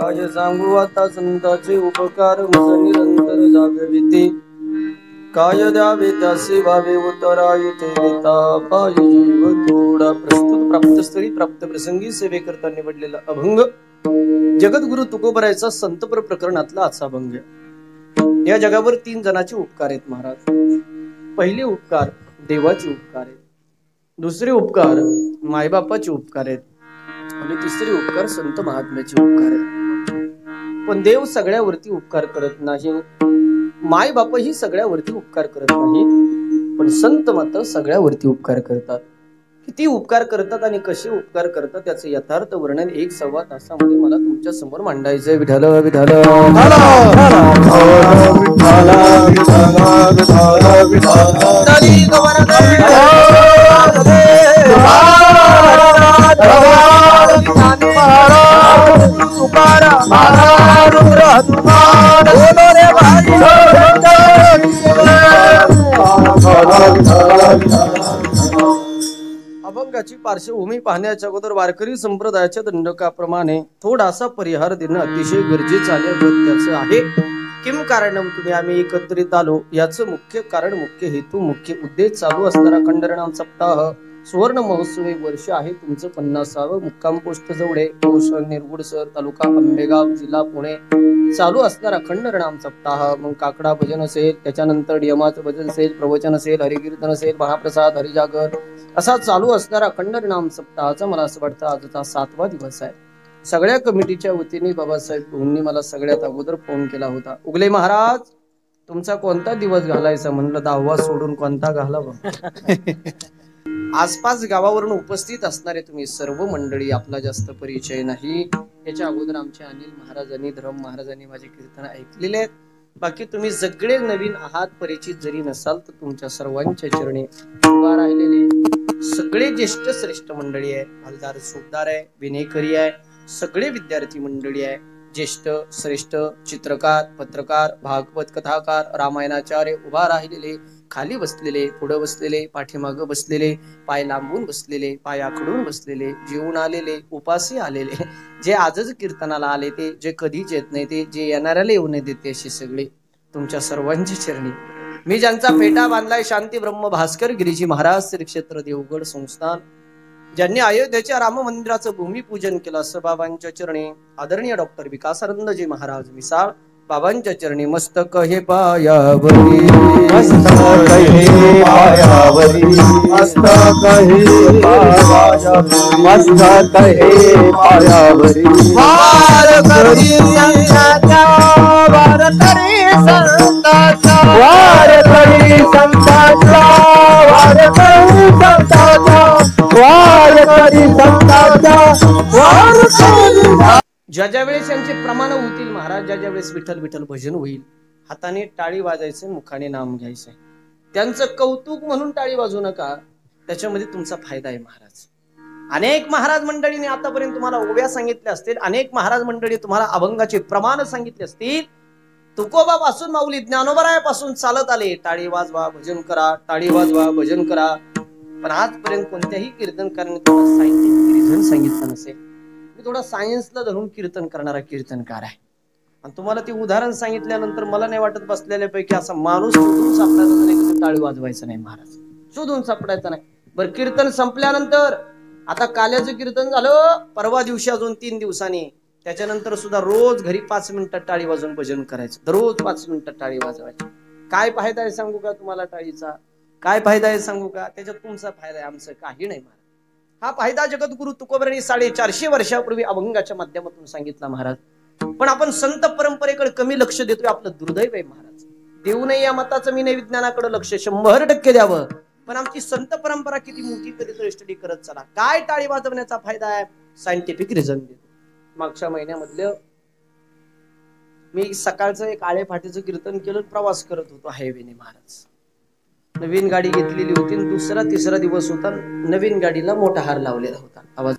काय सांगू आता संतांचे उपकार मज निरंतर जागविते काय द्यावे त्यासे भावे उतराय ते गीता पाय जीव थोडा प्रस्तुत प्राप्तस्थळी प्राप्त प्रसंगी सेवेकरता निवडलेला अभंग जगद्गुरु तुकोबरायचा संतपर प्रकरणातला आजचा अभंग। या जगावर 3 जणांचे उपकार आहेत महाराज। पहिले उपकार देवाचे उपकार आहेत, दुसरे उपकार मायबापाचे उपकार आहेत आणि तिसरे उपकार संत महात्म्याचे उपकार आहेत। पण देव सगळ्यावरती उपकार करत नाही, माय बाप ही सगळ्यावरती उपकार करत नाही, पण संत मात्र सगळ्यावरती उपकार करतात। किती उपकार करतात आणि कसे उपकार करतात त्याचे यथार्थ वर्णन 1-1.25 तासामध्ये मला तुमच्या समोर मांडायचंय। विठ्ठल विठ्ठल अभंगाची पार्श्वभूमी पाहण्याच्या अगोदर वारकरी संप्रदायाच्या दंडकाप्रमाणे थोडासा परिहार देणं अतिशय गरजेचं आणि अगत्याचं आहे। किम कारणम तुम्ही आम्ही एकत्रित आलो याचं मुख्य कारण, मुख्य हेतू, मुख्य उद्देश चालू असणारा खंडरनाम सप्ताह सुवर्ण महोत्सवी वर्ष आहे तुमचं 50वे। मुक्काम पोस्ट जवळे, पोषण निरगुडसर, तालुका आंबेगाव, जिल्हा पुणे चालू असणारा खंडरनाम सप्ताह। मग काकडा भजन असेल, त्याच्यानंतर नियमाचं भजन असेल, प्रवचन असेल, हरिकीर्तन असेल, महाप्रसाद, हरिजागर असा चालू असणारा खंडरनाम सप्ताहाचा मला असं वाटतं आजचा 7वा दिवस आहे। सगळ्या कमिटीच्या वतीने बाबासाहेब भाऊंनी मला सगळ्यात अगोदर फोन केला होता, उगले महाराज तुमचा कोणता दिवस घालायचा? म्हणलं 10वा सोडून कोणता घालावा। आसपास गावावरून उपस्थित असणारे तुम्ही सर्व मंडळी, आपला जास्त परिचय नाही। याच्या अगोदर आमचे अनिल महाराजांनी, धर्म महाराजांनी माझे कीर्तन ऐकलेले आहेत। बाकी तुम्ही सगळे नवीन आहात, परिचित जरी नसाल तर तुमच्या सर्वांच्या चरणी उभा राहिलेले सगळे ज्येष्ठ श्रेष्ठ मंडळी आहे, हलदार सुभदार आहे, विनेकरी आहे, सगळे विद्यार्थी मंडळी आहे, ज्येष्ठ श्रेष्ठ चित्रकार, पत्रकार, भागवत कथाकार, रामायणाचार्य उभा राहिलेले, खाली बसलेले, पुढे बसलेले, पाठीमागं बसलेले, पाय लांबून बसलेले, पाय आखडून बसलेले, जेवून आलेले, उपासी आलेले, जे आजच कीर्तनाला आले ते, जे कधीच येत नाही ते, जे येणाऱ्याला येऊ नये देते, असे सगळे तुमच्या सर्वांची चरणी मी ज्यांचा फेटा बांधलाय शांती ब्रह्म भास्कर गिरीजी महाराज श्री क्षेत्र देवगड संस्थान, ज्यांनी अयोध्येच्या राम मंदिराचं भूमिपूजन केलं असं बाबांच्या चरणी आदरणीय डॉक्टर विकासानंदजी महाराज मिसाळ बाबांच्या चरणी मस्तक हे पायावरी, मस्तक हे पायावरी, मस्तक हे पायावरी, मस्तक हे पायावरी, वारकरी संतांचा, वारकरी संतांचा, वारकरी संतांचा, वारकरी संतांचा, वारकरी संतांचा, वारकरी। ज्या वेळेस यांचे प्रमाण होतील महाराज, ज्या वेळेस विठ्ठल विठ्ठल भजन होईल, हाताने टाळी वाजायचे, मुखाने नाम घ्यायचे, त्यांचं कौतुक म्हणून टाळी वाजवू नका, त्याच्यामध्ये तुमचा फायदा आहे महाराज। अनेक महाराज मंडळीने आतापर्यंत तुम्हाला ओव्या सांगितल्या असतील, अनेक महाराज मंडळी तुम्हाला अभंगाचे प्रमाण सांगितले असतील, तुकोबा पासून माऊली ज्ञानोबरायापासून चालत आले, टाळी वाजवा भजन करा, टाळी वाजवा भजन करा, पण आजपर्यंत कोणत्याही कीर्तनकाराने तुम्हाला सायंटिफिक रिझन सांगितलं नसेल। मी थोडा सायन्सला धरून कीर्तन करणारा कीर्तनकार आहे आणि तुम्हाला ते उदाहरण सांगितल्यानंतर मला नाही वाटत बसलेल्यापैकी असा माणूस शोधून सापडायचा नाही की टाळी वाजवायचं नाही महाराज, शोधून सापडायचं नाही। बरं, कीर्तन संपल्यानंतर आता काल्याचं कीर्तन झालं, परवा दिवशी अजून 3 दिवसांनी, त्याच्यानंतर सुद्धा रोज घरी 5 मिनिटात टाळी वाजवून भजन करायचं, दररोज 5 मिनिटात टाळी वाजवायची। काय फायदा आहे सांगू का तुम्हाला टाळीचा? काय फायदा आहे सांगू का? त्याच्यात तुमचा फायदा आहे, आमचं काही नाही महाराज। हा फायदा जगद्गुरु तुकोबरांनी 450 वर्षापूर्वी अभंगाच्या माध्यमातून सांगितला महाराज, पण आपण संत परंपरेकडे कमी लक्ष देतोय, आपलं दुर्दैव आहे महाराज। देऊ नये या मताचं मी नाही, विज्ञानाकडे लक्ष 100% द्यावं, पण आमची संत परंपरा किती मोठी कधीतरी स्टडी करत चला। काय टाळी वाजवण्याचा फायदा आहे? सायंटिफिक रिझन देतो। मागच्या महिन्यामधलं मी सकाळचं एक आळे फाटीचं कीर्तन केलं, प्रवास करत होतो हायवेने महाराज, नवीन गाडी घेतलेली होती, 2रा-3रा दिवस होता, नवीन गाडीला मोठा हार लावलेला होता। आवाज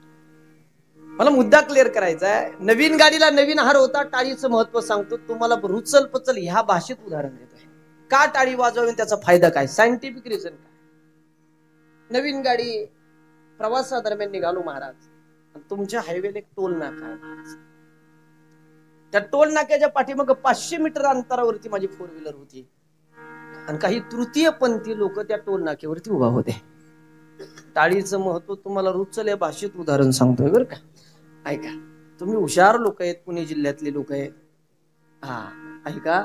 मला मुद्दा क्लिअर करायचा आहे, नवीन गाडीला नवीन हार होता, टाळीचं महत्व सांगतो तुम्हाला, रुचल पचल ह्या भाषेत उदाहरण देतोय। का टाळी वाजवून त्याचा फायदा काय, सायंटिफिक रिझन काय? नवीन गाडी प्रवासादरम्यान निघालो महाराज, तुमच्या हायवेला एक टोल नाका आहे महाराज, त्या टोल नाक्याच्या पाठीमाग 500 मीटर अंतरावरती माझी 4 व्हीलर होती आणि काही तृतीयपंथी लोक त्या टोल नाक्यावरती उभा होते. टाळीचं महत्व तुम्हाला रुचल या भाषेत उदाहरण सांगतोय बरं का. ऐका, तुम्ही हुशार लोक आहेत, पुणे जिल्ह्यातले लोक आहेत. हा ऐका,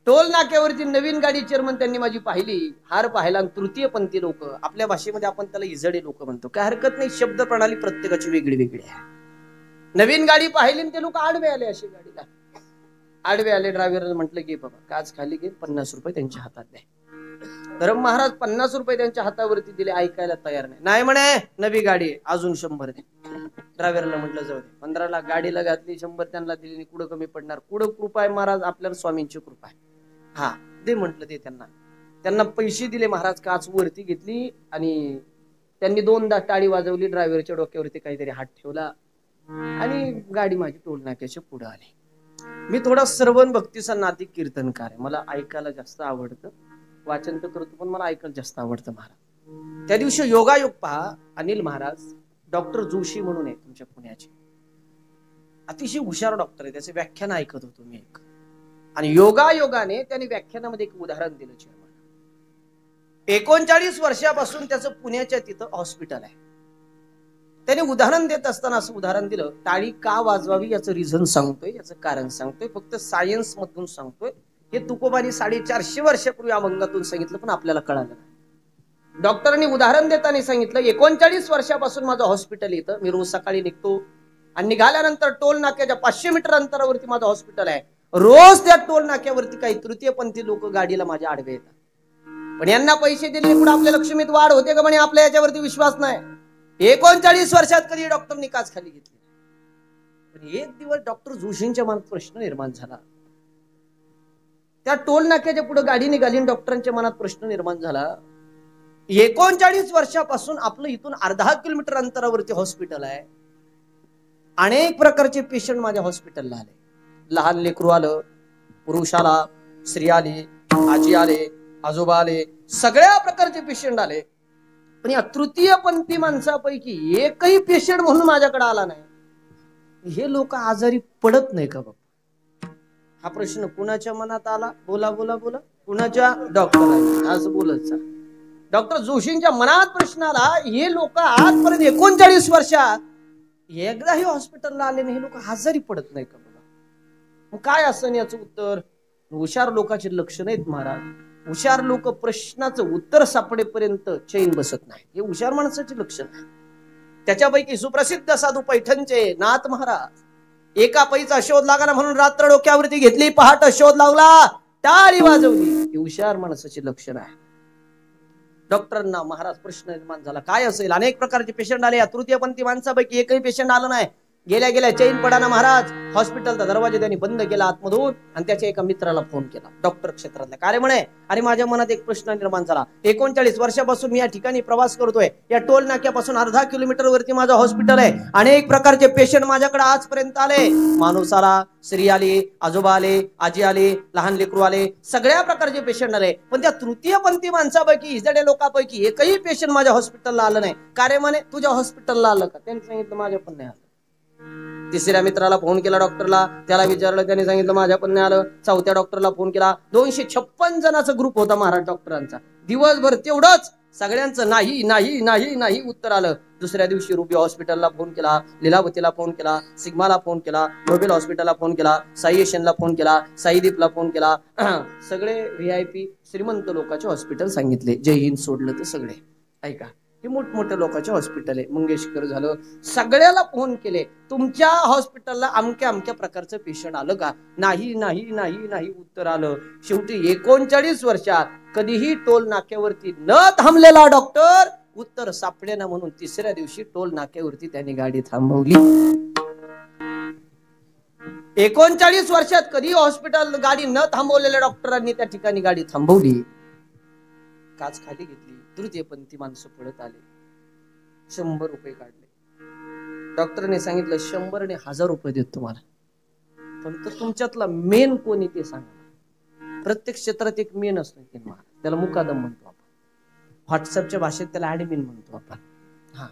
टोल नाक्यावरती नवीन गाडी चेअरमन त्यांनी माझी पाहिली, हार पाहिला. तृतीयपंथी लोक, आपल्या भाषेमध्ये आपण त्याला इजडे लोक म्हणतो, काय हरकत नाही, शब्द प्रणाली प्रत्येकाची वेगळी वेगळी आहे. नवीन गाडी पाहिली आणि ते लोक आडवे आले, अशी गाडीला आडवे आले. ड्रायव्हरला म्हटलं की बाबा काच खाली घे, 50 रुपये त्यांच्या हातात द्या. धर्म महाराज 50 रुपये त्यांच्या हातावरती दिले, ऐकायला तयार नाही. नाही म्हणे, नवी गाडी अजून 100 दे. ड्रायव्हरला म्हटलं जाऊ दे, 15 लाख गाडीला घातली, 100 त्यांना दिली, कुठं कमी पडणार, कुठं कृपा आहे महाराज, आपल्याला स्वामींची कृपा आहे. हा दे म्हटलं ते. त्यांना पैसे दिले. महाराज काच वरती घेतली आणि त्यांनी 2दा टाळी वाजवली. ड्रायव्हरच्या डोक्यावरती काहीतरी हात ठेवला आणि गाडी माझी टोल नाक्याच्या पुढे आली. मी थोडा श्रवण भक्तीचा नातिक कीर्तनकार आहे, मला ऐकायला जास्त आवडतं, वाचन तर करतो पण मला ऐकायला जास्त आवडतं. महाराज त्या दिवशी योगायोग पहा, अनिल महाराज डॉक्टर जोशी म्हणून आहे तुमच्या पुण्याचे, अतिशय हुशार डॉक्टर आहे. त्याचे व्याख्यान ऐकत होतो मी एक, आणि योगायोगाने त्यांनी व्याख्यानामध्ये एक उदाहरण दिलं. चेअरमन 39 वर्षापासून त्याचं पुण्याच्या तिथं हॉस्पिटल आहे. त्याने उदाहरण देत असताना असं उदाहरण दिलं, टाळी का वाजवावी याचं रिझन सांगतोय, याचं कारण सांगतोय, फक्त सायन्स मधून सांगतोय. हे तुकोबानी 450 वर्षापूर्वी अभंगातून सांगितलं, पण आपल्याला कळालं नाही. डॉक्टरांनी उदाहरण देताना सांगितलं, 39 वर्षापासून माझं हॉस्पिटल येतं, मी रोज सकाळी निघतो आणि निघाल्यानंतर टोल नाक्याच्या 500 मीटर अंतरावरती माझं हॉस्पिटल आहे. रोज त्या टोल नाक्यावरती काही तृतीयपंथी लोक गाडीला माझ्या आडवे येतात, पण यांना पैसे दिले पुढे आपल्या लक्ष्मीत वाढ होते का म्हणे, आपल्या याच्यावरती विश्वास नाही. 39 वर्षात कधी डॉक्टरनी काच खाली घेतली. पण एक दिवस डॉक्टर जोशींच्या मनात प्रश्न निर्माण झाला. त्या टोल नाक्याच्या पुढे गाडी निघाली, डॉक्टरांच्या मनात प्रश्न निर्माण झाला, 39 वर्षापासून आपलं इथून अर्धा किलोमीटर अंतरावरती हॉस्पिटल आहे, अनेक प्रकारचे पेशंट माझ्या हॉस्पिटलला आले. लहान लेकरू आलं, पुरुष आला, स्त्री आली, आजी आले, आजोबा आले, सगळ्या प्रकारचे पेशंट आले. पण या तृतीयपंथी माणसापैकी एकही पेशंट म्हणून माझ्याकडे आला नाही. हे लोक आजारी पडत नाही का बाबा? हा प्रश्न कुणाच्या मनात आला? बोला बोला बोला. कुणाच्या? डॉक्टरांनी. आज बोलत चा डॉक्टर जोशींच्या मनात प्रश्न आला, हे लोक आजपर्यंत 39 वर्षात एकदाही हॉस्पिटलला आले नाही, हे लोक आजारी पडत नाही का बाबा? मग काय असं याचं उत्तर? हुशार लोकांचे लक्ष नाहीत महाराज. हुशार लोक प्रश्नाचं उत्तर सापडेपर्यंत चैन बसत नाही, हे हुशार माणसाचे लक्षण आहे. त्याच्यापैकी सुप्रसिद्ध साधू पैठणचे नाथ महाराज, एका पैचा शोध लागाना म्हणून रात्र डोक्यावरती घेतली, पहाट शोध लावला, टाळी वाजवली, हे हुशार माणसाचे लक्षण आहे. डॉक्टरांना महाराज प्रश्न निर्माण झाला, काय असेल? अनेक प्रकारचे पेशंट आले, तृतीयपंथी माणसापैकी एकही पेशंट आलं नाही. गेल्या गेल्या चैन पडाना महाराज हॉस्पिटलचा दरवाजा त्यांनी बंद केला आतमधून आणि त्याच्या एका मित्राला फोन केला डॉक्टर क्षेत्रातला. काय म्हणे? अरे माझ्या मनात एक प्रश्न निर्माण झाला, 39 वर्षापासून मी या ठिकाणी प्रवास करतोय, या टोल नाक्यापासून अर्धा किलोमीटर वरती माझं हॉस्पिटल आहे, अनेक प्रकारचे पेशंट माझ्याकडे आजपर्यंत आले, माणूस आला, स्त्री आली, आजोबा आले, आजी आले, लहान लेकरू आले, सगळ्या प्रकारचे पेशंट आले, पण त्या तृतीयपंथी माणसापैकी इजडे लोकांपैकी एकही पेशंट माझ्या हॉस्पिटलला आलं नाही. काय म्हणे? तुझ्या हॉस्पिटलला आलं का? त्यांनी सांगितलं माझ्या पण नाही आलं. तिसऱ्या मित्राला फोन केला डॉक्टरला, त्याला विचारलं, त्याने सांगितलं माझ्या पण नाही आलं. चौथ्या डॉक्टरला फोन केला, 256 जणांचा ग्रुप होता महाराज डॉक्टरांचा, दिवसभर तेवढंच सगळ्यांचं नाही नाही नाही नाही उत्तर आलं. दुसऱ्या दिवशी रुबी हॉस्पिटलला फोन केला, लीलावतीला फोन केला, सिग्माला फोन केला, नोबेल हॉस्पिटलला फोन केला, साईशनला फोन केला, साईदीपला फोन केला, सगळे VIP श्रीमंत लोकांचे हॉस्पिटल सांगितले, जय हिंद सोडलं तर सगळे. ऐका, हे मोठमोठ्या लोकांचे हॉस्पिटल आहे, मंगेशकर झालं, सगळ्याला फोन केले, तुमच्या हॉस्पिटलला अमक्या अमक्या प्रकारचं पेशंट आलं का? नाही नाही नाही नाही उत्तर आलं. शेवटी 39 वर्षात कधीही टोल नाक्यावरती न थांबलेला डॉक्टर उत्तर सापडेना म्हणून तिसऱ्या दिवशी टोल नाक्यावरती त्यांनी गाडी थांबवली. 39 वर्षात कधी हॉस्पिटल गाडी न थांबवलेल्या डॉक्टरांनी त्या ठिकाणी गाडी थांबवली, काच खाली घेतली, तृतीयपंथी माणसं पळत आले, 100 रुपये काढले. डॉक्टरने सांगितलं 100 आणि 1000 रुपये देतो तुम्हाला, पण तुमच्यातला मेन कोणी ते सांगा. प्रत्येक क्षेत्रात एक मेन असतो, त्याला मुकादम म्हणतो आपण, व्हॉट्सअपच्या भाषेत त्याला ऍडमिन म्हणतो आपण. हा,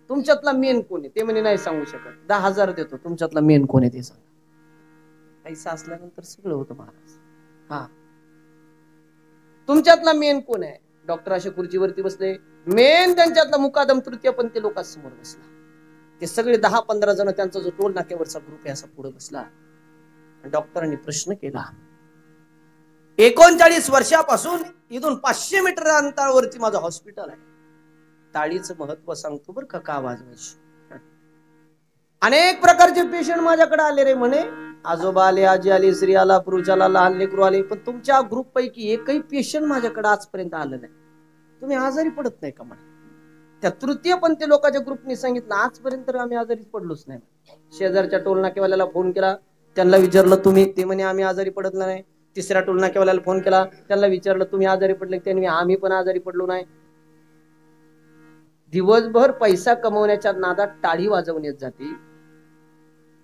तुमच्यातला मेन कोणी ते म्हणे नाही सांगू शकत, 10,000 देतो, तुमच्यातला मेन कोणी ते सांगा. पैसा असल्यानंतर सगळं होतं महाराज. हा, तुमच्यातला मेन कोण आहे? डॉक्टर अशा खुर्चीवरती बसले, मेन त्यांच्यातला मुकादम तृतीयपंथी लोकांसमोर बसला. ते सगळे 10-15 जण, त्यांचा जो टोल नाक्यावरचा ग्रुप आहे असा पुढे बसला. डॉक्टरांनी प्रश्न केला, 39 वर्षापासून इथून 500 मीटर अंतरावरती माझं हॉस्पिटल आहे. टाळीचं महत्व सांगतो बरं का वाजवायची. अनेक प्रकारचे पेशंट माझ्याकडे आले रे म्हणे. आजोबा आले, आजी आली, स्त्री आला, पुरुष आला, लहान लेकरू आले, पण तुमच्या ग्रुप पैकी एकही पेशंट माझ्याकडे आजपर्यंत आलं नाही. तुम्ही आजारी पडत नाही का म्हणे. त्या तृतीयपंथी लोकांच्या ग्रुपने सांगितलं, आजपर्यंत आम्ही आजारी पडलोच नाही. शेजारच्या टोल नाकेवाल्याला फोन केला, त्यांना विचारलं तुम्ही, ते म्हणे आम्ही आजारी पडत नाही. तिसऱ्या टोल नाकेवाल्याला फोन केला, त्यांना विचारलं तुम्ही आजारी पडले, त्यांनी आम्ही पण आजारी पडलो नाही. दिवसभर पैसा कमवण्याच्या नादात टाळी वाजवण्यात जाते.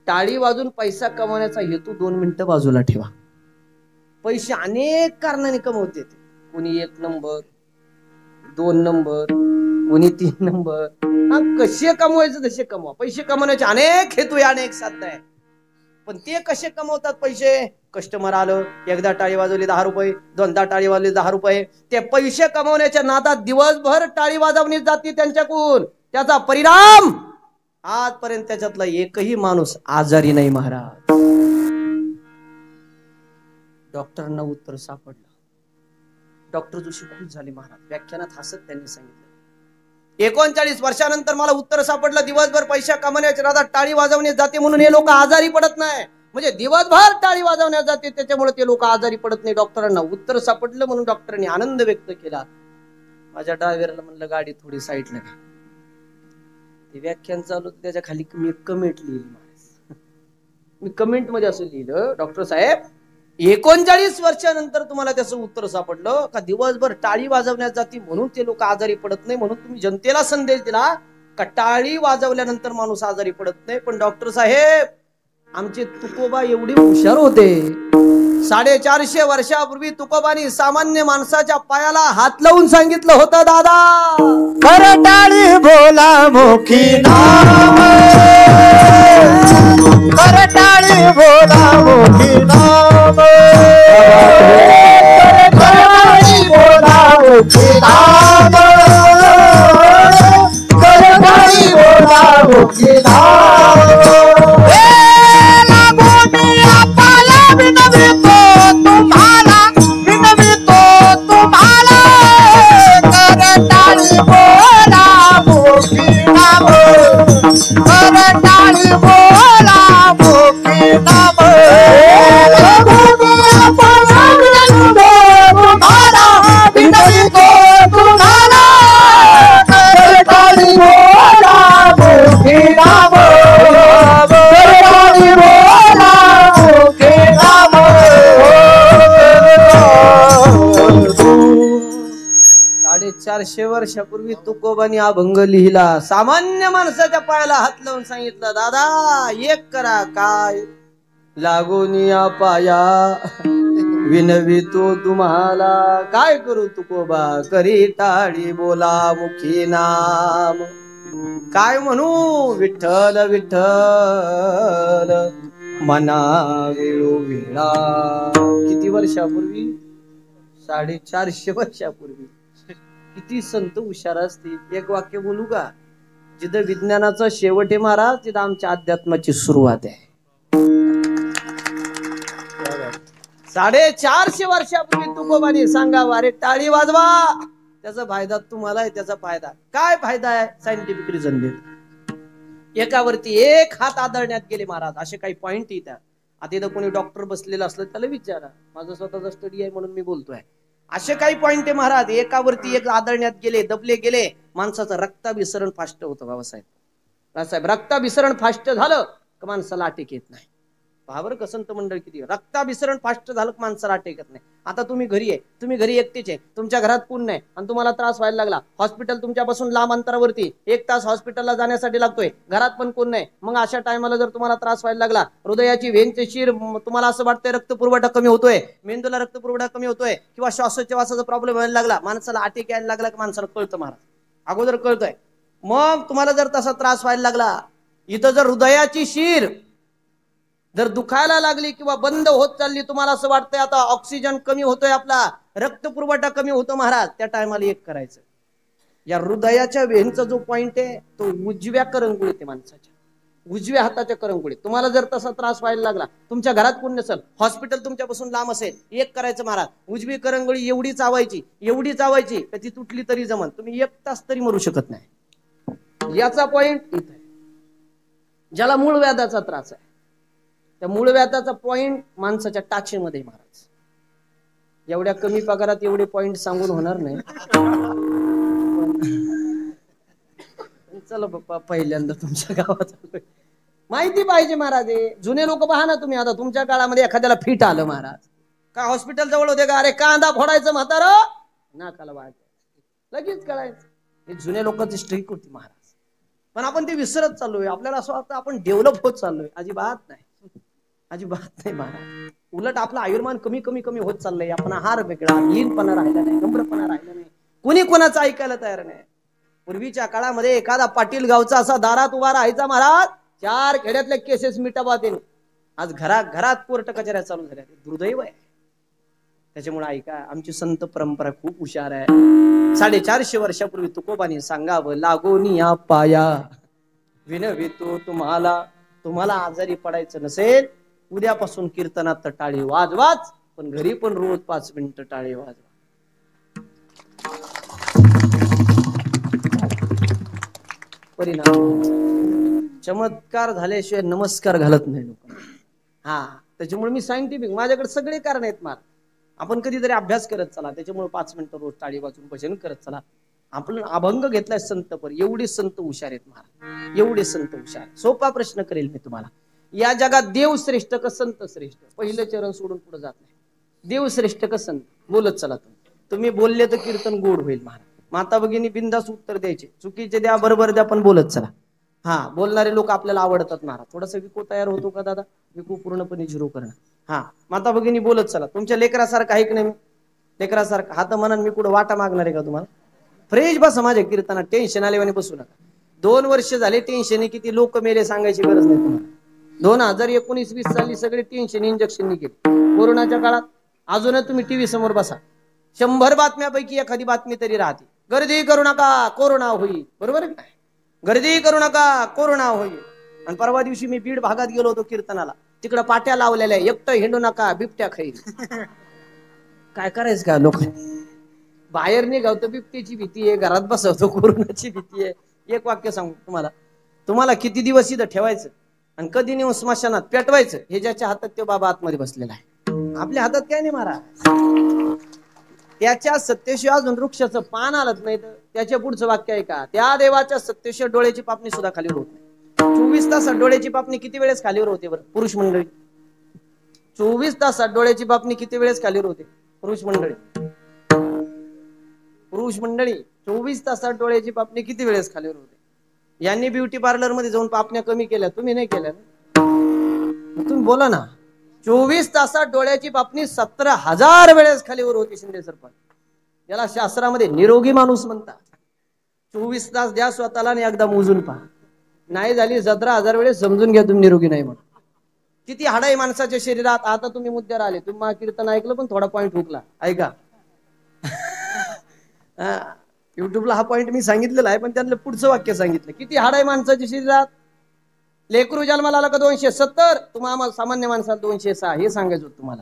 टाळी वाजून पैसा कमवण्याचा हेतू 2 मिनिटं बाजूला ठेवा. पैसे अनेक कारणाने कमवते. कोणी 1 नंबर, 2 नंबर, कोणी 3 नंबर. कसे कमवायचे तसे कमवा. पैसे कमवण्याचे अनेक हेतू आहे, अनेक साध्य आहे. पण ते कसे कमवतात पैसे? कस्टमर आलं, एकदा टाळी वाजवली 10 रुपये, दोनदा टाळी वाजवली 10 रुपये. ते पैसे कमवण्याच्या नादात दिवसभर टाळी वाजवली जाते त्यांच्याकडून. त्याचा परिणाम आजपर्यंत त्याच्यातला एकही माणूस आजारी नाही महाराज. डॉक्टरांना उत्तर सापडलं. डॉक्टर जोशी खुश झाले महाराज. व्याख्यानात हसत त्यांनी सांगितलं, 39 वर्षानंतर मला उत्तर सापडलं. दिवसभर पैसा कमवण्याच्या नादात टाळी वाजवण्यात जाते म्हणून हे लोक आजारी पडत नाही. म्हणजे दिवसभर टाळी वाजवण्यात जाते त्याच्यामुळे ते लोक आजारी पडत नाही. डॉक्टरांना उत्तर सापडलं म्हणून डॉक्टरांनी आनंद व्यक्त केला. माझ्या ड्रायव्हरला म्हणलं गाडी थोडी साईडला घ्या. ते व्याख्यान चालू होतं, त्याच्या खाली मी कमेंट लिहिली. मी कमेंट मध्ये असं लिहिलं, डॉक्टर साहेब 39 वर्षानंतर तुम्हाला त्याचं उत्तर सापडलं का दिवसभर टाळी वाजवण्यात जाते म्हणून ते लोक आजारी पडत नाही. म्हणून तुम्ही जनतेला संदेश दिला का टाळी वाजवल्यानंतर माणूस आजारी पडत नाही. पण डॉक्टर साहेब, आमचे तुकोबा एवढे हुशार होते. 450 वर्षापूर्वी तुकोबानी सामान्य माणसाच्या पायाला हात लावून सांगितलं होतं, दादा करटाळी बोला मुखी नाम, करटाळी बोला मुखी नाम, करटाळी बोला मुखी नाम, करटाळी बोला मुखी नाम. चारशे वर्षापूर्वी तुकोबानी अभंग लिहिला. सामान्य माणसाच्या पायाला हात लावून सांगितलं, दादा एक करा, काय लागून या पाया विनवितो तुम्हाला. काय करू तुकोबा, करी टाळी बोला मुखी नाम. काय म्हणू, विठ्ठल विठ्ठल मना वेळो वेळा. किती वर्षापूर्वी? 450 वर्षापूर्वी. किती संत हुशार असतील. एक वाक्य बोलू का? जिथं विज्ञानाचा शेवट आहे महाराज, तिथं आमच्या अध्यात्माची सुरुवात आहे. 450 वर्षापूर्वी तुकोबानी सांगावा, अरे टाळी वाजवा, त्याचा फायदा तुम्हाला आहे. त्याचा फायदा काय फायदा आहे? सायंटिफिक रिझन देतो. एकावरती एक हात आदळण्यात गेले महाराज. असे काही पॉइंट येतात. आता इथं कोणी डॉक्टर बसलेला असलं त्याला विचारा, माझा स्वतःचा स्टडी आहे म्हणून मी बोलतोय. असे काही पॉइंट आहे महाराज. एकावरती एक आदळण्यात गेले, दबले गेले. माणसाचं रक्ताभिसरण फास्ट होतं. बाबासाहेब रक्ताभिसरण फास्ट झालं का माणसाला अटॅक येत नाही. भावर कसंत मंडळ किती रक्ताभिसरण फास्ट झालं का माणसाला अटॅक येत नाही. आता तुम्ही घरी आहे, तुम्ही घरी एकटेच आहे, तुमच्या घरात कोण नाही आणि तुम्हाला त्रास व्हायला लागला. हॉस्पिटल तुमच्यापासून लांब अंतरावरती, 1 तास हॉस्पिटलला जाण्यासाठी लागतोय. घरात पण कोण नाही. मग अशा टायमाला जर तुम्हाला त्रास व्हायला लागला, हृदयाची व्हेनचे शिर, तुम्हाला असं वाटतंय रक्त पुरवठा कमी होतोय, मेंदूला रक्त पुरवठा कमी होतोय, किंवा श्वासोच्छवासाचा प्रॉब्लेम व्हायला लागला, माणसाला अटॅक यायला लागला की माणसाला कळतं महाराज, अगोदर कळतंय. मग तुम्हाला जर तसा त्रास व्हायला लागला, इथं जर हृदयाची शिर जर दुखायला लागली किंवा बंद होत चालली, तुम्हाला असं वाटतंय आता ऑक्सिजन कमी होतोय, आपला रक्त पुरवठा कमी होतो महाराज, त्या टायमाला एक करायचं, या हृदयाच्या वेणीचा जो पॉइंट आहे तो उजव्या करंगुळीत आहे माणसाच्या, उजव्या हाताच्या करंगुळीत. तुम्हाला जर तसा त्रास व्हायला लागला, तुमच्या घरात कोण नसेल, हॉस्पिटल तुमच्यापासून लांब असेल, एक करायचं महाराज, उजवी करंगुळी एवढी चावायची का ती तुटली तरी जमन, तुम्ही 1 तास तरी मरू शकत नाही. याचा पॉइंट इथे, ज्याला मूळ व्याधाचा त्रास आहे त्या मूळ व्याधाचा पॉइंट माणसाच्या टाचेमध्ये महाराज. एवढ्या कमी पगारात एवढे पॉइंट सांगून होणार नाही. चला बाप्पा, पहिल्यांदा तुमच्या गावात आलोय, माहिती पाहिजे महाराज. जुने लोक पहा ना तुम्ही, आता तुमच्या काळामध्ये एखाद्याला फिट आलं महाराज, का हॉस्पिटल जवळ होते का, अरे कांदा फोडायचं म्हातारा, नाकाला वाढायचं, लगेच कळायचं. हे जुने लोकांची स्ट्रिक होती महाराज. पण आपण ते विसरत चाललोय, आपल्याला असं वाटतं आपण डेव्हलप होत चाललोय. अजिबात नाही, अजिबात नाही महाराज. उलट आपलं आयुर्मान कमी कमी कमी होत चाललंय. आपण आहार वेगळा, लीनपणा राहिला नाही, नम्रपणा राहिला नाही, कोणी कोणाचं ऐकायला तयार नाही. पूर्वीच्या काळामध्ये एखादा पाटील गावचा असा दारात उभा राहायचा महाराज, 4 खेड्यातले केसेस मिटाबातील. आज घरात कोर्ट कचऱ्या चालू झाल्या, दुर्दैव आहे. त्याच्यामुळे ऐका, आमची संत परंपरा खूप हुशार आहे. 450 वर्षापूर्वी तुकोबानी सांगावं, लागोनिया पाया विनवितो तुम्हाला आजारी पडायचं नसेल, उद्यापासून कीर्तनात टाळी वाजवाच, पण घरी पण रोज 5 मिनिटं टाळी वाजवा. परिणाम चमत्कार झाल्याशिवाय नमस्कार घालत नाही लोक. त्याच्यामुळे मी सायंटिफिक, माझ्याकडे सगळे कारण आहेत मला. आपण कधीतरी अभ्यास करत चला, त्याच्यामुळे 5 मिनिटं रोज टाळी वाजून भजन करत चला. आपण अभंग घेतलाय संत पर, एवढे संत हुशार आहेत महाराज, एवढे संत हुशार. सोपा प्रश्न करेल मी तुम्हाला, या जगात देव श्रेष्ठ का संत श्रेष्ठ? पहिलं चरण सोडून पुढे जात नाही. देव श्रेष्ठ का संत? बोलत चला तुम्ही बोलले तर कीर्तन गोड होईल महाराज. माता भगिनी बिंदास उत्तर द्यायचे, चुकीचे द्या, बरोबर द्या, पण बोलत चला. बोलणारे लोक आपल्याला आवडतात महाराज. थोडासा विको तयार होतो का दादा? विको पूर्णपणे 0 करणं. माता भगिनी बोलत चला. तुमच्या लेकरासारखं ऐक नाही मी, लेकरासारखं हात म्हणून मी कुठं वाटा मागणार आहे का तुम्हाला? फ्रेश बसा माझ्या कीर्तनात, टेन्शन आलेवाने बसू नका. 2 वर्ष झाले टेन्शन, किती लोक मेले सांगायची गरज नाही तुम्हाला. 2019-20 साली सगळे टेन्शन इंजेक्शन केले. कोरोनाच्या काळात अजूनच तुम्ही टीव्ही समोर बसा, 100 बातम्यापैकी एखादी बातमी तरी राहते, गर्दी करू नका कोरोना होईल. बरोबर आहे, गर्दी करू नका कोरोना होईल. आणि परवा दिवशी मी बीड भागात गेलो होतो कीर्तनाला, तिकडे पाट्या लावलेल्या, एकटं हिंडू नका बिबट्या खाईल. काय करायचं का लोक, बाहेर निघावतो बिबट्याची भीती आहे, घरात बसवतो कोरोनाची भीती आहे. एक वाक्य सांगू तुम्हाला किती दिवस इथं ठेवायचं आणि कधी नेऊन स्मशानात पेटवायचं, हे ज्याच्या हातात तो बाबा आतमध्ये बसलेला आहे. आपल्या हातात काय नाही महाराज. त्याच्या सत्तेशिवाय अजून वृक्षाचं पान आलंच नाही, तर त्याच्या पुढचं वाक्य आहे का, त्या देवाच्या सत्तेशिवाय डोळ्याची पापणी सुद्धा खालीवर होत नाही. 24 तासात डोळ्याची पापणी किती वेळेस खालीवर होते बरं पुरुष मंडळी? 24 तासात डोळ्याची पापणी किती वेळेस खालीवर होते पुरुष मंडळी? पुरुष मंडळी 24 तासात डोळ्याची पापणी किती वेळेस खालीवर होते? यांनी ब्युटी पार्लर मध्ये जाऊन पापण्या कमी केल्या, तुम्ही नाही केल्या ना? तुम्ही बोला ना. 24 तासात डोळ्याची पापणी 17,000 वेळेस खालीवर होती शिंदे सरपंच. याला शास्त्रामध्ये निरोगी माणूस म्हणतात. 24 तास द्या स्वतःला आणि एकदा मोजून पहा, नाही झाली 17,000 वेळेस समजून घ्या तुम्ही निरोगी नाही म्हणून. किती हाड आहे माणसाच्या शरीरात. आता तुम्ही मुद्द्यावर आले, तुम्ही मा कीर्तन ऐकलं पण थोडा पॉईंट हुकला, ऐका. युट्यूबला हा पॉईंट मी सांगितलेला आहे, पण त्यांना पुढचं वाक्य सांगितलं. किती हाड आहे माणसाच्या शरीरात? लेकरू जन्माला आला का 270, तुम्हाला आम्हाला सामान्य माणसाला 206, हे सांगायचं होतं तुम्हाला.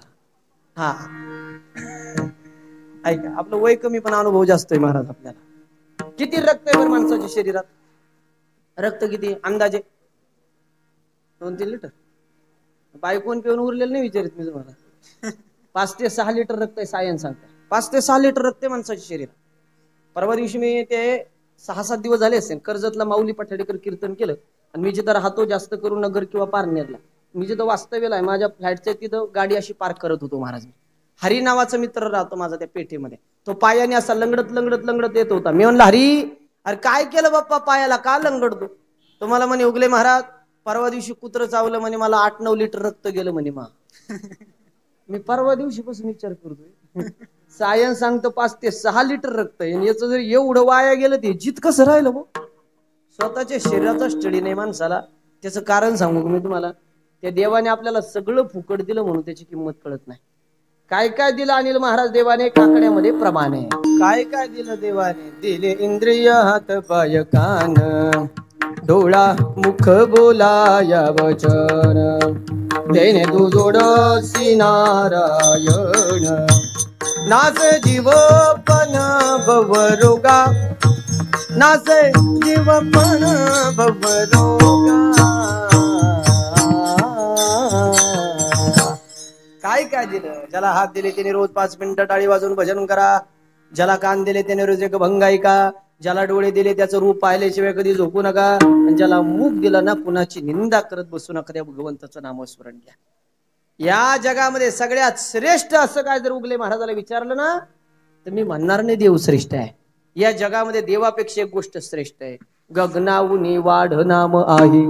ऐका, आपलं वय कमी पण अनुभव जास्त आहे महाराज आपल्याला. किती रक्त आहे बरं माणसाच्या शरीरात? रक्त किती अंदाजे? 2-3 लिटर. बायकोन पिऊन उरलेलं नाही विचारित मी तुम्हाला. 5 ते 6 लिटर रक्त आहे, सायन्स सांगते. 5 ते 6 लिटर रक्त आहे माणसाच्या शरीरात. परवा दिवशी मी ते 6-7 दिवस झाले असेल कर्जतला माऊली पठाडेकर कीर्तन केलं. आणि मी जिथं राहतो जास्त करून नगर किंवा पारनेरला, मी जिथं वास्तव्याला आहे माझ्या फ्लॅटच्या तिथं गाडी अशी पार्क करत होतो महाराज. हरी नावाचा मित्र राहतो माझा त्या पेठेमध्ये. तो पायाने असा लंगडत येत होता. मी म्हणलं, हरी अरे काय केलं बाप्पा पायाला, का लंगडतो? तुम्हाला म्हणे, उगले महाराज परवा दिवशी कुत्र चावलं म्हणे, मला 8-9 लिटर रक्त गेलं म्हणे. मी परवा दिवशीपासून विचार करतोय, सायन्स सांगतो 5 ते 6 लिटर रक्त आहे, याचं जर एवढं वाया गेलं ते जित कसं राहिलं भाऊ? स्वतःच्या शरीराचा स्टडी नाही माणसाला. त्याचं कारण सांगू मी तुम्हाला. त्या देवाने आपल्याला सगळं फुकट दिलं म्हणून त्याची किंमत कळत नाही. काय काय दिलं अनिल महाराज देवाने काकड्यामध्ये प्रमाण आहे. काय काय दिलं देवाने? दिले इंद्रिय हात पाय कान, डोळा मुख बोलाया वचन, देणे तू जोडसी नारायण. नाच जीवपण भवरोगा, नाच जीवपण भवरोगा. काय काय दिलं? ज्याला हात दिले त्याने रोज 5 मिनिटं टाळी वाजवून भजन करा. ज्याला कान दिले त्याने रोज एक भंग ऐका. ज्याला डोळे दिले त्याचं रूप पाहिल्याशिवाय कधी झोपू नका. आणि ज्याला मुख दिलं ना कुणाची निंदा करत बसू नका. त्या भगवंताचं नामस्मरण घ्या. या जगामध्ये सगळ्यात श्रेष्ठ असं काय जर उगले महाराजाला विचारलं ना तर मी म्हणणार नाही देव श्रेष्ठ आहे. या जगामध्ये देवापेक्षा एक गोष्ट श्रेष्ठ आहे. गगनाऊनी वाढ नाम आहे.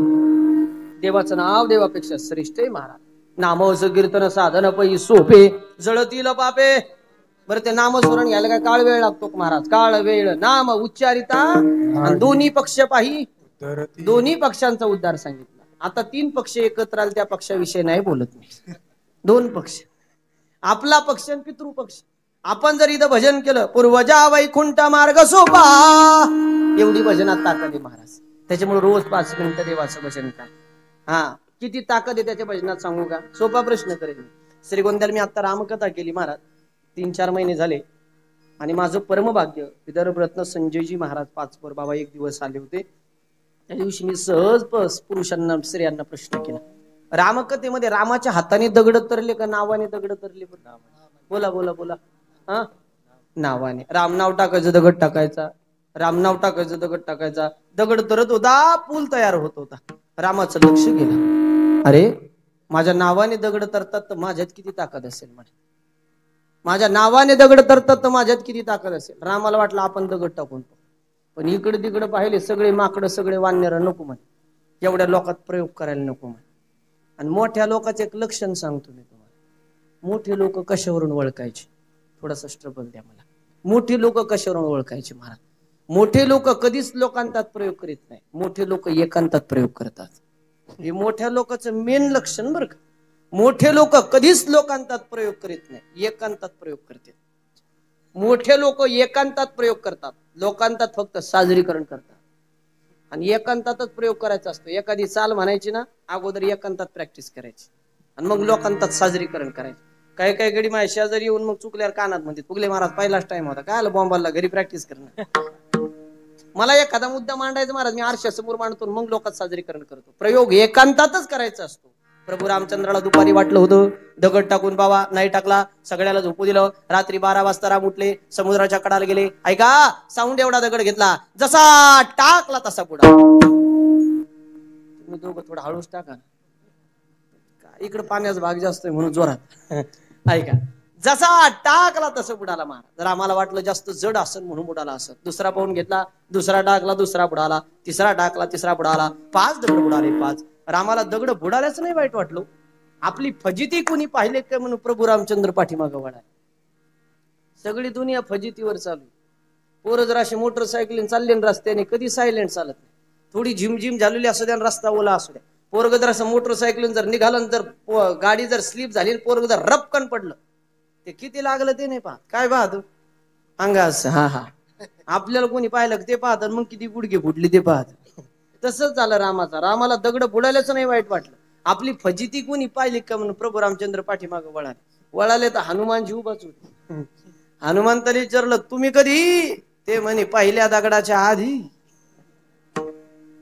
देवाचं नाव देवापेक्षा श्रेष्ठ आहे महाराज. नामच कीर्तन साधन पै सोपे, जळतील पापे. बरं ते नामस्मरण घ्यायला काय काळ वेळ लागतो महाराज? काळ वेळ नाम उच्चारिता आणि दोन्ही पक्ष पाही, दोन्ही पक्षांचा उद्धार सांगितला. आता 3 पक्ष एकत्र आले त्या पक्षाविषयी नाही बोलत मी. 2 पक्ष, आपला पक्ष आणि पितृपक्ष. आपण जर इथं भजन केलं पूर्वजा वैकुंठ मार्ग सोपा, एवढी भजनात ताकद आहे महाराज. त्याच्यामुळे रोज 5 मिनिटं देवाचं भजन काय. हा किती ताकद आहे त्याच्या भजनात सांगू का? सोपा प्रश्न करेल मी. श्रीगोंद्याला मी आता रामकथा केली महाराज, 3-4 महिने झाले. आणि माझं परमभाग्य विदर्भ रत्न संजयजी महाराज पाचपर बाबा एक दिवस आले होते. त्या दिवशी मी सहज पुरुषांना स्त्रियांना प्रश्न केला, रामकथेमध्ये रामाच्या हाताने दगड तरले का नावाने दगड तरले? बोला बोला बोला. हा नावाने. राम नाव टाकायचं दगड टाकायचा, राम नाव टाकायचं दगड टाकायचा. दगड तरत होता, पूल तयार होत होता. रामाचं लक्ष गेलं, अरे माझ्या नावाने दगड तरतात तर माझ्यात किती ताकद असेल. माझ्या नावाने दगड तरतात तर माझ्यात किती ताकद असेल. रामाला वाटलं आपण दगड टाकून, पण इकडे तिकडे पाहिले सगळे माकडं सगळे वानर नको म्हणे, एवढ्या लोकात प्रयोग करायला नको म्हणे. आणि मोठ्या लोकांचं एक लक्षण सांगतो मी तुम्हाला. मोठे लोक कशावरून ओळखायचे? थोडासा स्ट्रगल द्या मला. मोठे लोक कशावरून ओळखायचे महाराज? मोठे लोक कधीच लोकांतात प्रयोग करीत नाही, मोठे लोक एकांतात प्रयोग करतात. हे मोठ्या लोकांचं मेन लक्षण बरं का. मोठे लोक कधीच लोकांतात प्रयोग करीत नाही, एकांतात प्रयोग करतात. मोठे लोक एकांतात प्रयोग करतात, लोकांतात फक्त साजरीकरण करतात. आणि एकांतातच प्रयोग करायचा असतो. एखादी चाल म्हणायची ना अगोदर एकांतात प्रॅक्टिस करायची आणि मग लोकांतात साजरीकरण करायचं. काही काही गडी माझ्या शेजारी येऊन मग चुकल्यावर कानात म्हणते, फुगले महाराज पहिलाच टाइम होता, काय आलं बॉम्बाला घरी प्रॅक्टिस करणं. मला एखादा मुद्दा मांडायचा महाराज, मी आरशासमोर मांडतो मग लोकात साजरीकरण करतो. प्रयोग एकांतातच करायचा असतो. प्रभू रामचंद्राला दुपारी वाटलं होतं दगड टाकून बाबा, नाही टाकला. सगळ्याला झोपू दिलं. रात्री 12 वाजता राम उठले, समुद्राच्या कडाला गेले. ऐका, साऊंड एवढा दगड घेतला, जसा टाकला तसा बुडा. तुम्ही दोघं थोडा हळूच टाका, इकडे पाण्याचा भाग जास्त आहे म्हणून जोरात. ऐका, जसा टाकला तसं बुडाला महाराज. रामाला वाटलं जास्त जड असेल म्हणून बुडाला असत. दुसरा पाहून घेतला, दुसरा टाकला, दुसरा बुडाला. तिसरा टाकला, तिसरा बुडाला. 5 दगड बुडाले, 5. रामाला दगड बुडाल्याच नाही वाईट वाटलं. आपली फजिती कुणी पाहिले का म्हणून प्रभू रामचंद्र पाठीमागं वळाले. सगळी दुनिया फजितीवर चालू. पोरं जर अशी मोटरसायकलीने चालले रस्त्याने, कधी सायलेंट चालत नाही. थोडी झिमझिम झालेली असू द्या, रस्ता ओला असू द्या. पोरग जर असं मोटरसायकलीन जर निघालं, जर गाडी जर स्लिप झाली, पोरग जर रपकन पडलं, ते किती लागलं ते नाही पाहत. काय पाहतो अंगास? हा हा, आपल्याला कोणी पाहिलं ते पाहत, मग किती गुडघे फुटली ते पाहत. तसंच झालं रामाचा. रामाला दगड बुडायलाच नाही वाईट वाटलं. आपली फजिती कोणी पाहिली का म्हणून प्रभू रामचंद्र पाठीमागं वळाले. वळाले तर हनुमानजी उभाच होते. हनुमान तरी विचारलं, तुम्ही कधी? ते म्हणे पहिल्या दगडाच्या आधी.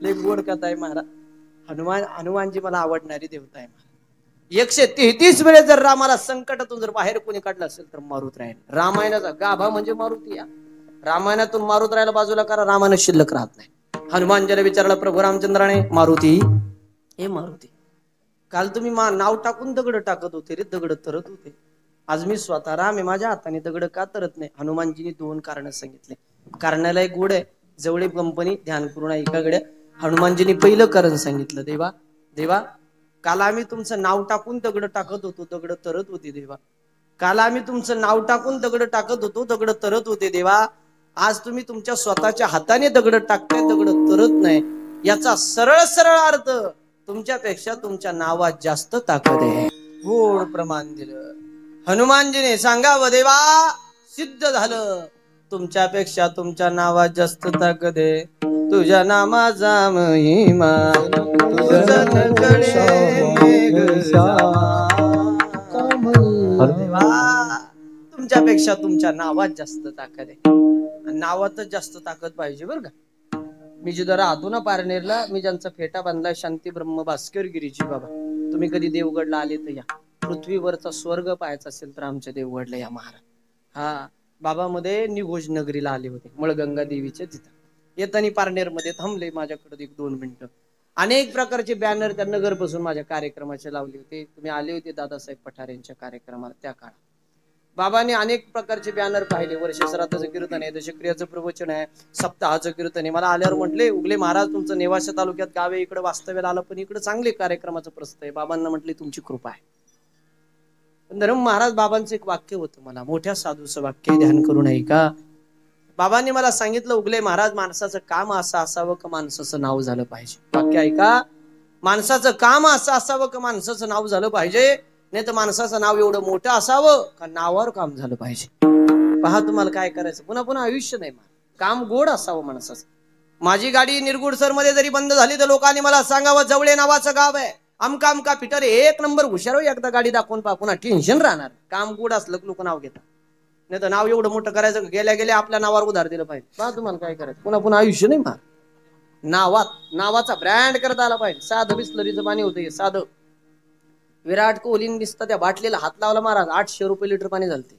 लय गोड कथा आहे महाराज. हनुमानजी मला आवडणारी देवता आहे महाराज. 133 वेळेस जर रामाला संकटातून जर बाहेर कोणी काढलं असेल तर मारुत राहील. रामायणाचा गाभा म्हणजे मारुती. या रामायणातून मारुत राहायला बाजूला करा, रामायण शिल्लक राहत नाही. हनुमानजीला विचारलं प्रभू रामचंद्राने, मारुती हे मारुती, काल तुम्ही नाव टाकून दगड टाकत होते रे, दगड तरत होते. आज मी स्वतः राम आहे, माझ्या हाताने दगड का तरत नाही? हनुमानजीने 2 कारण सांगितले. कारणाला एक गोड आहे, जवळ कंपनी ध्यानपूर्ण एकाकडे. हनुमानजीने पहिलं कारण सांगितलं, देवा देवा काल आम्ही तुमचं नाव टाकून दगड टाकत होतो, दगड तरत होते देवा. काल आम्ही तुमचं नाव टाकून दगड टाकत होतो, दगड तरत होते देवा. आज तुम्ही तुमच्या स्वतःच्या हाताने दगड टाकताय, दगड तरत नाही. याचा सरळ सरळ अर्थ तुमच्यापेक्षा तुमच्या नावात जास्त ताकद आहे. गोड प्रमाण दिलं. हनुमानजीने सांगावं देवा सिद्ध झालं. तुमच्यापेक्षा तुमच्या नावात जास्त ताकद आहे. तुझ्या नामाचा महिमा तुझं देवा तुमच्यापेक्षा तुमच्या नावात जास्त ताकद आहे. नावातच जास्त ताकद पाहिजे बरं का. मी जिथं राहतो ना पारनेरला, मी ज्यांचा फेटा बांधलाय शांती ब्रह्म भास्कर गिरीजी बाबा. तुम्ही कधी देवगडला आले तर या. पृथ्वीवरचा स्वर्ग पाहायचा असेल तर आमच्या देवगडला या महाराज. हा बाबा मध्ये निघोज नगरीला आले होते मळगंगा देवीच्या तिथं. येताना पारनेर मध्ये थांबले माझ्याकडे 1-2 मिनिटं. अनेक प्रकारचे बॅनर त्या नगरपासून माझ्या कार्यक्रमाचे लावले होते. तुम्ही आले होते दादासाहेब पठार यांच्या कार्यक्रमाला त्या काळात. बाबांनी अनेक प्रकारचे बॅनर पाहिले. वर्षश्राद्धाचं कीर्तन आहे, दशक्रियाचं प्रवचन आहे, सप्ताहाचं कीर्तन आहे. मला आल्यावर म्हटले उगले महाराज तुमचं नेवासा तालुक्यात गाव आहे, इकडे वास्तव्याला आलं पण इकडे चांगले कार्यक्रमाचं प्रस्ताव आहे. बाबांना म्हटले तुमची कृपा आहे. धर्म महाराज बाबांचं एक वाक्य होतं, मला मोठ्या साधूचं वाक्य ध्यान करून ऐका. बाबांनी मला सांगितलं उगले महाराज माणसाचं काम असं असावं का माणसाचं नाव झालं पाहिजे. वाक्य ऐका. माणसाचं काम असं असावं का माणसाचं नाव झालं पाहिजे. नाही तर माणसाचं नाव एवढं मोठं असावं का नावावर काम झालं पाहिजे. पहा तुम्हाला काय करायचं. पुन्हा पुन्हा आयुष्य नाही काम गोड असावं माणसाचं. माझी गाडी निरगुडसर मध्ये जरी बंद झाली तर लोकांनी मला सांगावं जवळे नावाचं गाव आहे, अमका अमका पिटर 1 नंबर हुशार. एकदा गाडी दाखवून पहा पुन्हा टेन्शन राहणार. काम गोड असलं लोक नाव घेतात. नाही तर नाव एवढं मोठं करायचं गेल्या गेल्या आपल्या नावावर उधार दिलं पाहिजे. पहा तुम्हाला काय करायचं. पुन्हा पुन्हा आयुष्य नाही नावाचा ब्रँड करता आला पाहिजे. साधं बिस्लरीचं पाणी होतं हे साधं. विराट कोहलीने दिसतं त्या बाटलीला हात लावला महाराज 800 रुपये लिटर पाणी झालते.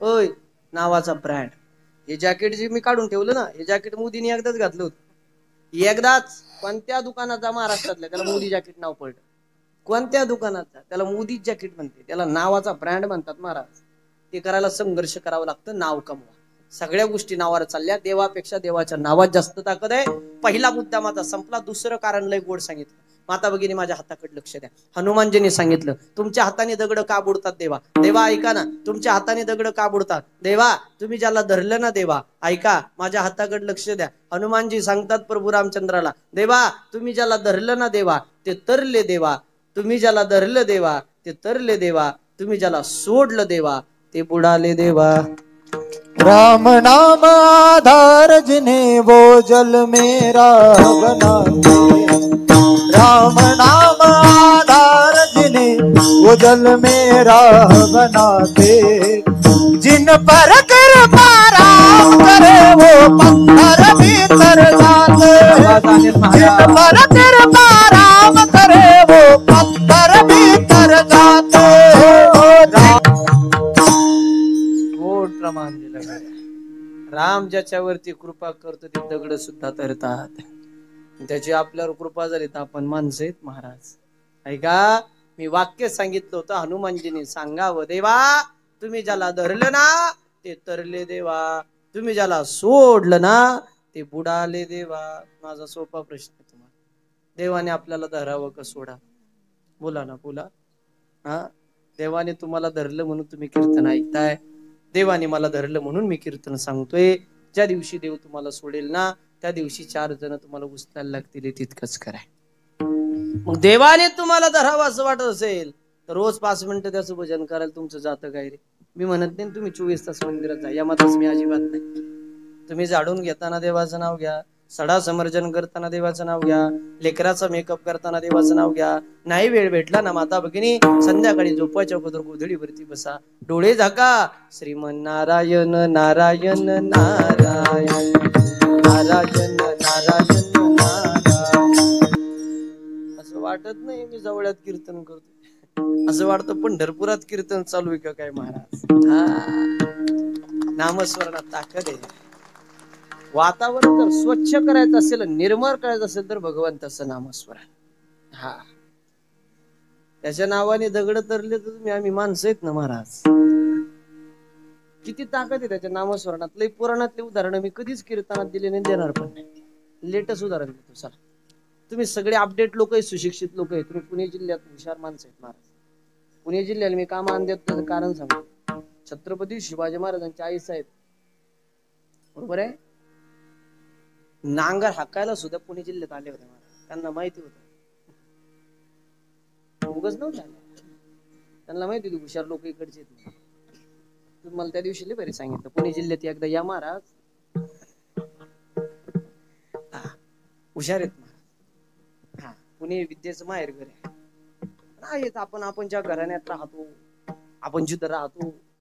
होय नावाचा ब्रँड. हे जॅकेट जे मी काढून ठेवलं ना, हे जॅकेट मोदीने एकदाच घातलं होतं. एकदाच. कोणत्या दुकानाचा महाराष्ट्रातल्या त्याला मोदी जॅकेट नाव पडलं. कोणत्या दुकानाचा त्याला मोदी जॅकेट म्हणते. त्याला नावाचा ब्रँड म्हणतात महाराज. ते करायला संघर्ष करावं लागतं. नाव कमवा. सगळ्या गोष्टी नावावर चालल्या. देवापेक्षा देवाच्या नावात जास्त ताकद आहे. पहिला मुद्दा माझा संपला. दुसरं कारण लय गोड सांगितलं. माता भगिनी माझ्या हाताकडे लक्ष द्या. हनुमानजीने सांगितलं तुमच्या हाताने दगड का बुडतात देवा. देवा ऐका ना, तुमच्या हाताने दगड का बुडतात देवा. तुम्ही ज्याला धरलं ना देवा, ऐका माझ्या हाताकडे लक्ष द्या. हनुमानजी सांगतात प्रभू रामचंद्राला, देवा तुम्ही ज्याला धरलं ना देवा ते तरले देवा. तुम्ही ज्याला धरलं देवा ते तरले देवा. तुम्ही ज्याला सोडलं देवा ते बुडाले देवा. राम नाम आधार जिन्हें वो जल मेरा बना दे. राम नाम आधार जिन्हें वो जल मेरा बना दे. जिन पर कृपा राम करे वो पत्थर भीतर जाते. जिन पर कृपा राम करे वो पत्थर भीतर जाते. प्रमाण दिलं. राम ज्याच्यावरती कृपा करतो ते दगड सुद्धा तरतात. त्याची आपल्यावर कृपा झाली तर आपण माणसं आहेत महाराज. ऐका मी वाक्य सांगितलं होतं हनुमानजीने सांगावं देवा तुम्ही ज्याला धरलं ना ते तरले देवा. तुम्ही ज्याला सोडलं ना ते बुडाले देवा. माझा सोपा प्रश्न तुम्हाला. देवाने आपल्याला धरावं का सोडा. बोला ना बोला. हा देवाने तुम्हाला धरलं म्हणून तुम्ही कीर्तन ऐकताय. देवाने मला धरलं म्हणून मी कीर्तन सांगतोय. ज्या दिवशी देव तुम्हाला सोडेल ना त्या दिवशी 4 जण तुम्हाला उचलायला लागतील. तितकंच कराय. मग देवाने तुम्हाला धरावं असं वाटत असेल तर रोज 5 मिनिटं त्याचं भजन करायला तुमचं जातं काय रे. मी म्हणत नाही तुम्ही 24 तास मंदिरात जा, यामध्येच मी अजिबात नाही. तुम्ही झाडून घेताना देवाचं नाव घ्या, सडा समर्जन करताना देवाचं नाव घ्या, लेकराचा मेकअप करताना देवाचं नाव घ्या. नाही वेळ भेटला ना माता भगिनी संध्याकाळी झोपायच्या अगोदर गोधडीवरती बसा, डोळे झाका, श्रीमन नारायण नारायण नारायण नारायण नारायण नारायण. असं वाटत नाही मी जवळ्यात कीर्तन करतो, असं वाटतं पंढरपुरात कीर्तन चालू आहे का काय महाराज. नामस्मरणात ताकद आहे. वातावरण जर स्वच्छ करायचं असेल, निर्मळ करायचं असेल तर भगवंताचं नामस्मरण. हा त्याच्या नावाने दगड तरले तर तुम्ही आम्ही माणसं आहेत ना महाराज. किती ताकद आहे त्याच्या नामस्मरणात. लई पुराणातले उदाहरण मी कधीच कीर्तनात दिले नाही, देणार पण नाही. लेटेस्ट उदाहरण देतो चला. तुम्ही सगळे अपडेट लोक आहे, सुशिक्षित लोक आहे, तुम्ही पुणे जिल्ह्यात हुशार माणसं आहेत महाराज. पुणे जिल्ह्याला मी काम आणत त्याचं कारण सांगतो. छत्रपती शिवाजी महाराजांचे आई साहेब बरोबर आहे नांगर हाकायला सुद्धा पुणे जिल्ह्यात आले होते महाराज. त्यांना माहिती होतं उगाच नव्हते आले. त्यांना माहिती होती हुशार लोक इकडचे आहेत. तुम्ही मला त्या दिवशी लय बरे सांगितलं, पुणे जिल्ह्यात एकदा या महाराज, हुशार आहेत महाराज. हा, पुणे विद्येचं माहेर घर आहे. आपण ज्या घराण्यात राहतो, आपण जिथं राहतो